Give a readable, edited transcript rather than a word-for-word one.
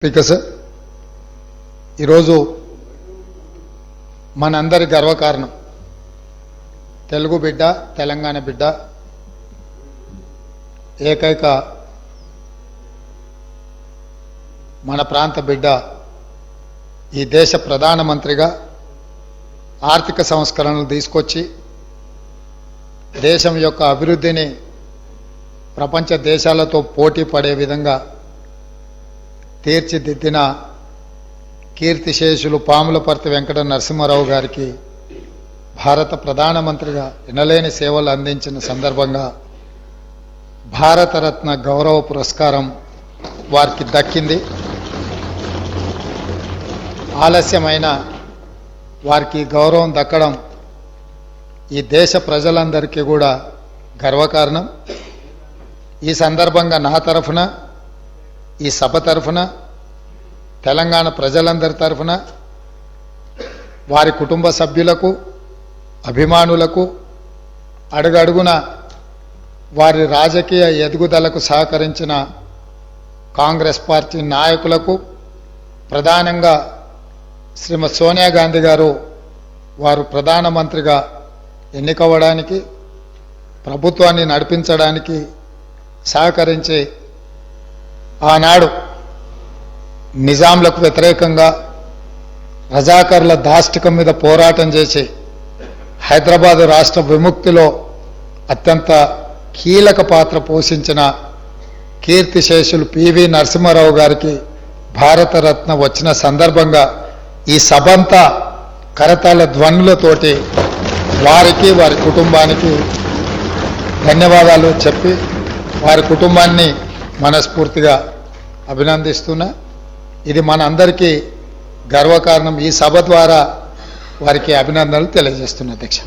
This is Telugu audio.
స్పీకర్ సార్, ఈరోజు మనందరి గర్వకారణం తెలుగు బిడ్డ, తెలంగాణ బిడ్డ, ఏకైక మన ప్రాంత బిడ్డ ఈ దేశ ప్రధానమంత్రిగా ఆర్థిక సంస్కరణలు తీసుకొచ్చి దేశం యొక్క అభివృద్ధిని ప్రపంచ దేశాలతో పోటీ పడే విధంగా తీర్చిదిద్దిన కీర్తిశేషులు పాములపర్తి వెంకట నరసింహారావు గారికి భారత ప్రధానమంత్రిగా ఎనలేని సేవలు అందించిన సందర్భంగా భారతరత్న గౌరవ పురస్కారం వారికి దక్కింది. ఆలస్యమైన వారికి గౌరవం దక్కడం ఈ దేశ ప్రజలందరికీ కూడా గర్వకారణం. ఈ సందర్భంగా నా తరఫున, ఈ సభ తరఫున, తెలంగాణ ప్రజలందరి తరఫున వారి కుటుంబ సభ్యులకు, అభిమానులకు, అడుగడుగున వారి రాజకీయ ఎదుగుదలకు సహకరించిన కాంగ్రెస్ పార్టీ నాయకులకు, ప్రధానంగా శ్రీమతి సోనియా గాంధీ గారు వారు ప్రధానమంత్రిగా ఎన్నికవ్వడానికి, ప్రభుత్వాన్ని నడిపించడానికి సహకరించి ఆనాడు నిజాంలకు వ్యతిరేకంగా రజాకర్ల దాష్టికం మీద పోరాటం చేసి హైదరాబాదు రాష్ట్ర విముక్తిలో అత్యంత కీలక పాత్ర పోషించిన కీర్తిశేషులు పివి నరసింహారావు గారికి భారతరత్న వచ్చిన సందర్భంగా ఈ సభంతా కరతాళ ధ్వనులతోటి వారికి, వారి కుటుంబానికి ధన్యవాదాలు చెప్పి వారి కుటుంబాన్ని మనస్ఫూర్తిగా అభినందిస్తున్నా. ఇది మన అందరికీ గర్వకారణం. ఈ సభ ద్వారా వారికి అభినందనలు తెలియజేస్తున్నా అధ్యక్ష.